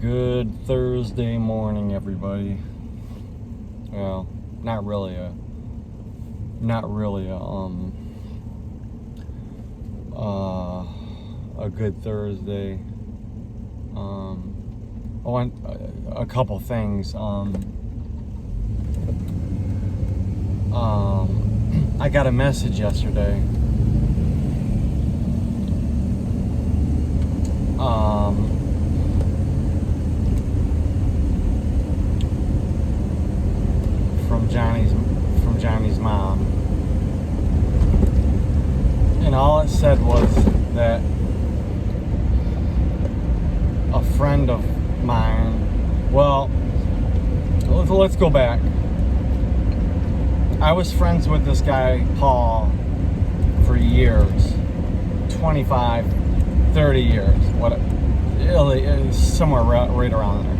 Good Thursday morning, everybody. Well, not really a good Thursday. I want a couple things. I got a message yesterday. From Johnny's mom, and all it said was that a friend of mine. Well, let's go back. I was friends with this guy Paul for years, 25, 30 years. What? Somewhere right around there.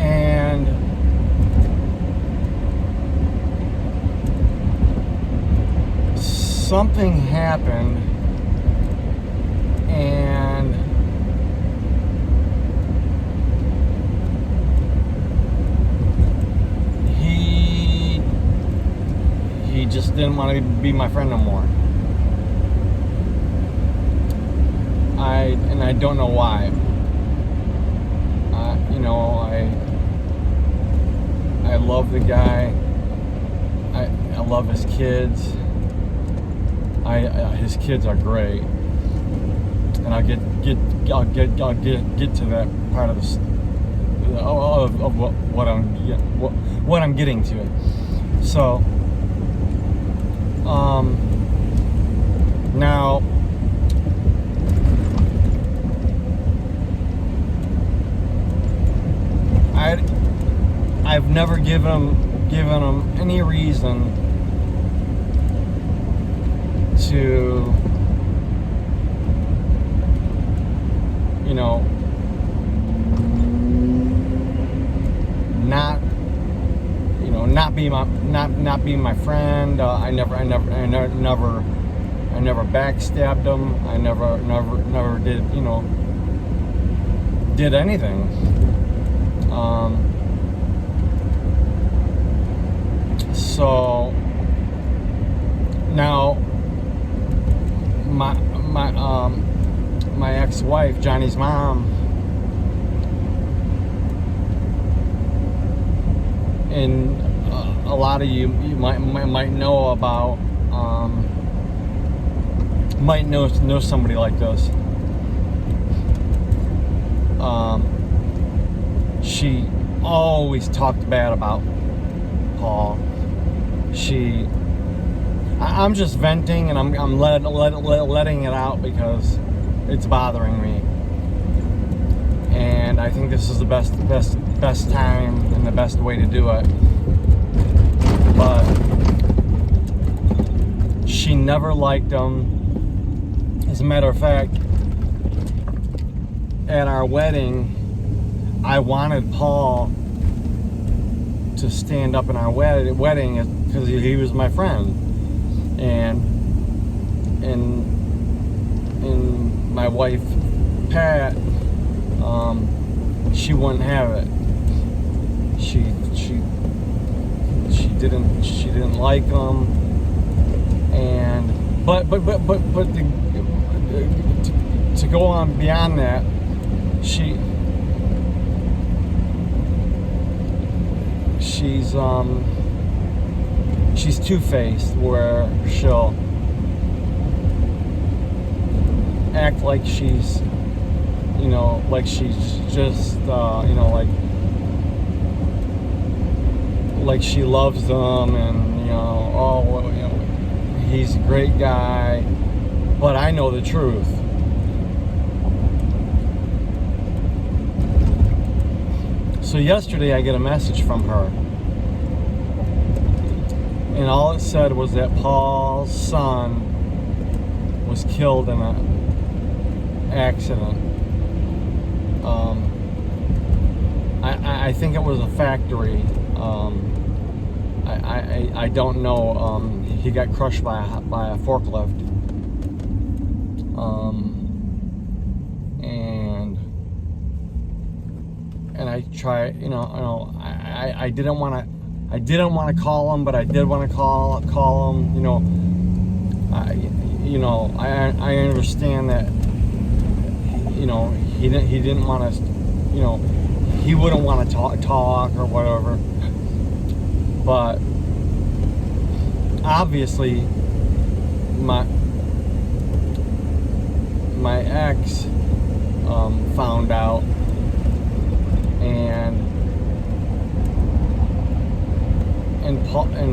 And something happened, and he just didn't want to be my friend no more. I don't know why. I love the guy. I love his kids. His kids are great, and I'll get to that part of this of what I'm getting to. So now I've never given him any reason to, not be my friend. I never backstabbed him. I never did anything. So now my ex-wife, Johnny's mom, and a lot of you might know about, might know somebody like this. She always talked bad about Paul. I'm just venting, and I'm letting it out because it's bothering me, and I think this is the best time and the best way to do it. But she never liked him. As a matter of fact, at our wedding, I wanted Paul to stand up in our wedding because he was my friend. And my wife Pat, she wouldn't have it. She didn't like him, and but to go on beyond that, she's two-faced, where she'll act like she's just like she loves them, and he's a great guy, but I know the truth. So yesterday I get a message from her, and all it said was that Paul's son was killed in an accident. I think it was a factory. I don't know. He got crushed by a forklift. And I try, I didn't want to call him, but I did want to call him. I understand that, he didn't want to, he wouldn't want to talk or whatever. But obviously, my ex found out, and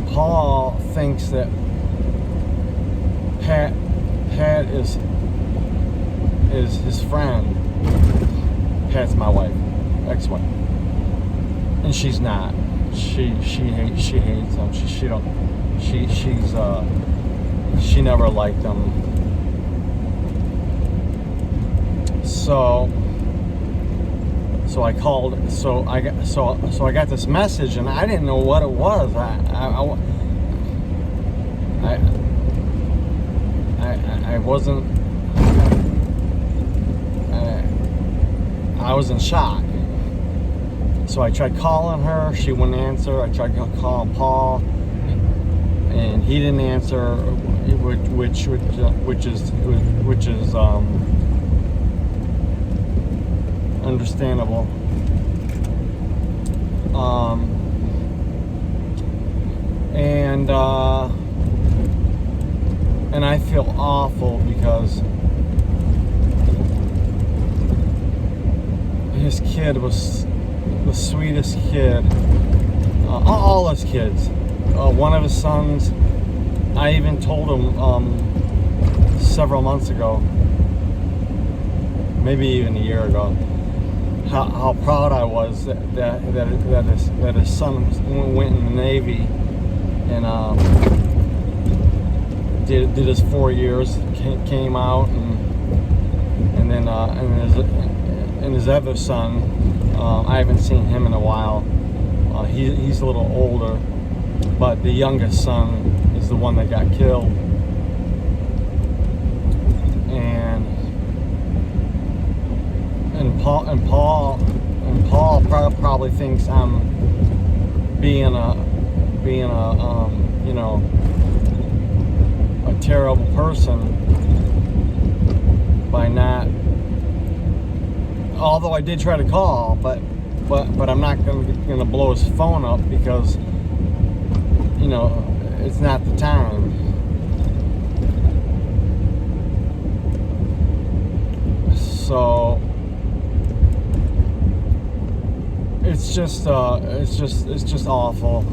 Paul thinks that Pat is his friend. Pat's my wife, ex-wife, and she's not. She hates him. She never liked him. So I called. So I got this message, and I didn't know what it was. I wasn't. I was in shock. So I tried calling her. She wouldn't answer. I tried calling Paul, and he didn't answer, which is understandable. And I feel awful because his kid was the sweetest kid. All his kids. One of his sons, I even told him several months ago, maybe even a year ago, how proud I was that his son went in the Navy and did his 4 years, came out, and then and his other son, I haven't seen him in a while. He's a little older, but the youngest son is the one that got killed. And Paul probably thinks I'm being a terrible person by not. Although I did try to call, but I'm not gonna blow his phone up because it's not the time. So it's just awful.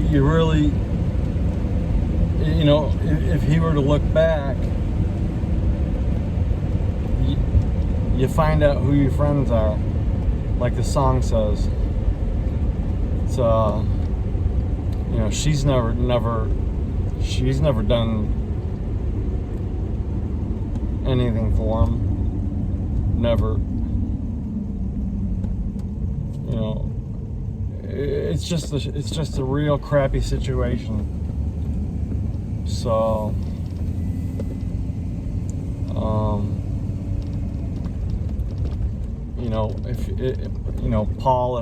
You really, if he were to look back, you find out who your friends are, like the song says. It's she's never done anything for him. Never. It's just a real crappy situation. So Paul,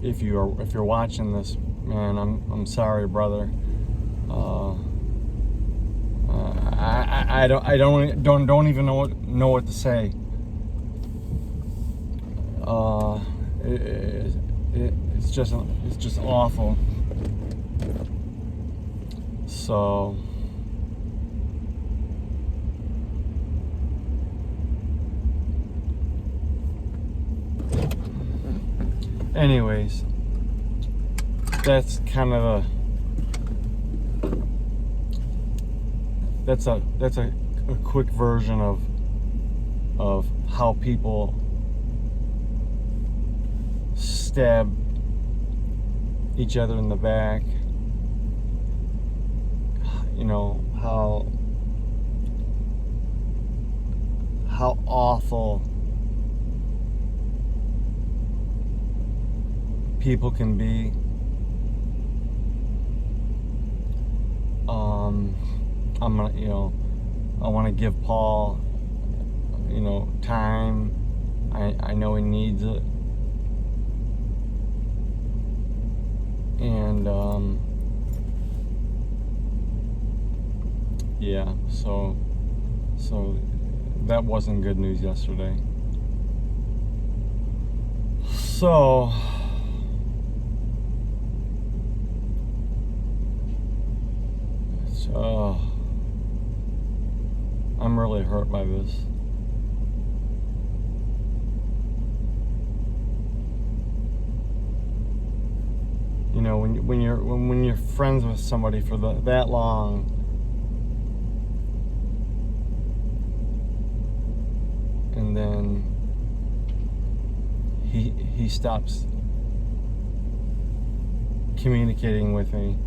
if you're watching this, man, I'm sorry, brother. I don't even know what to say. It's just awful. So anyways, that's kind of a quick version of how people stab each other in the back. How awful people can be. I'm gonna, I want to give Paul, time. I know he needs it. And, yeah, so that wasn't good news yesterday. So, I'm really hurt by this. When you're friends with somebody for that long, and then he stops communicating with me.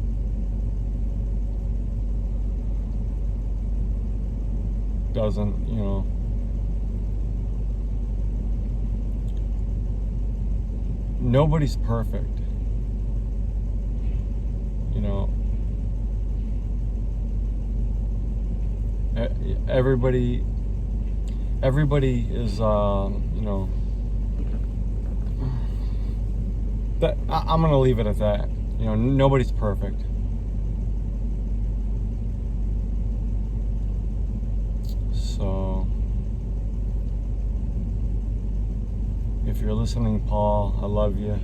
Doesn't, nobody's perfect. Everybody is, that I'm gonna leave it at that. Nobody's perfect. So, if you're listening, Paul, I love you.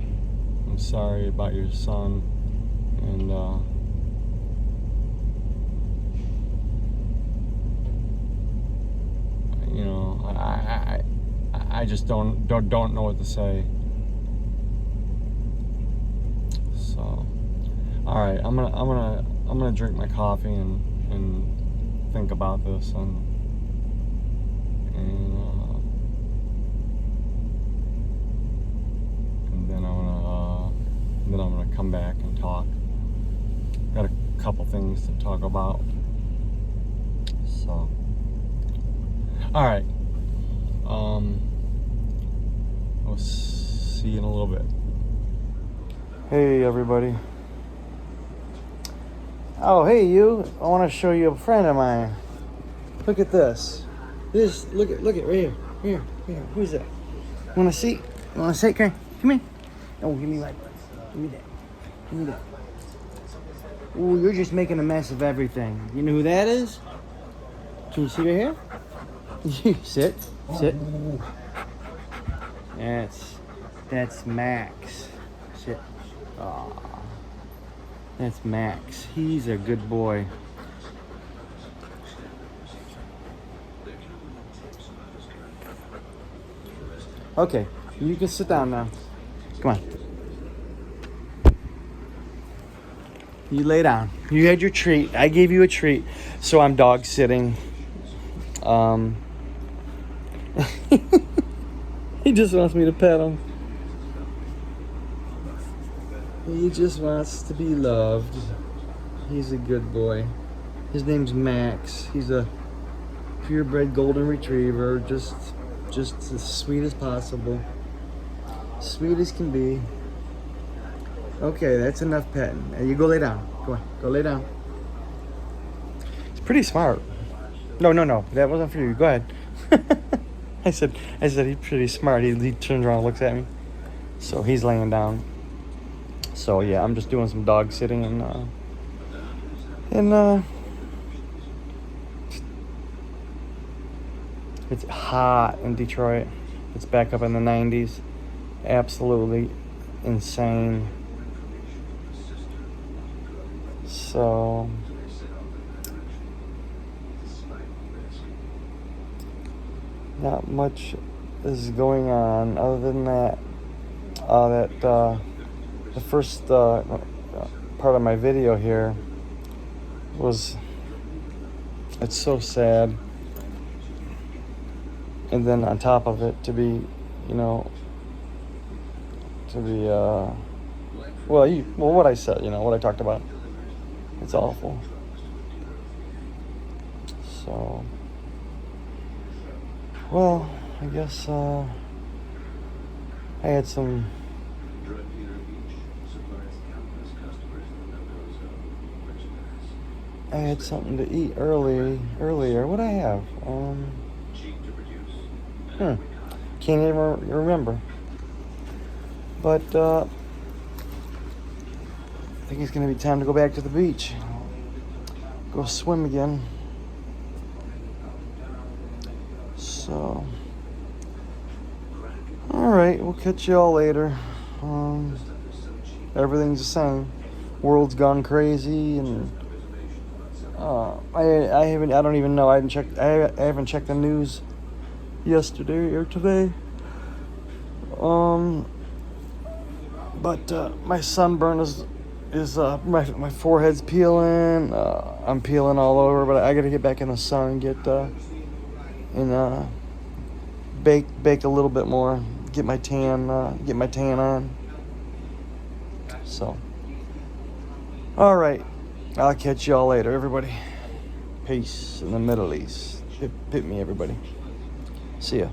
I'm sorry about your son, and I just don't know what to say. So, all right, I'm gonna drink my coffee and think about this, and then I'm gonna come back and talk. Got a couple things to talk about. So, all right. We'll see you in a little bit. Hey, everybody. Oh, hey, you. I want to show you a friend of mine. Look at this. Look at right here. Here. Who's that? You want to see? Come here. Oh, give me that. Give me that. Ooh, you're just making a mess of everything. You know who that is? Can you see right here? Sit. That's Max. Sit. Aw. That's Max. He's a good boy. Okay, you can sit down now. Come on. You lay down. You had your treat. I gave you a treat. So I'm dog sitting. He just wants me to pet him. He just wants to be loved. He's a good boy. His name's Max. He's a purebred golden retriever. Just as sweet as possible. Sweet as can be. Okay, that's enough petting. Now you go lay down. Go on, go lay down. He's pretty smart. No, that wasn't for you. Go ahead. I said he's pretty smart. He turns around and looks at me. So he's laying down. So yeah, I'm just doing some dog sitting and it's hot in Detroit. It's back up in the 90s. Absolutely insane. So not much is going on other than that. The first part of my video here was, it's so sad, and then on top of it to be what I said, what I talked about, it's awful. So, well, I guess I had some I had something to eat earlier. What I have? Can't even remember. But I think it's gonna be time to go back to the beach. Go swim again. So, all right, we'll catch y'all later. Everything's the same. World's gone crazy, and I don't even know. I haven't checked the news yesterday or today. But my sunburn is my forehead's peeling. I'm peeling all over, but I got to get back in the sun and bake a little bit more. Get my tan on. So, all right, I'll catch y'all later, everybody. Peace in the Middle East. PITME, everybody. See ya.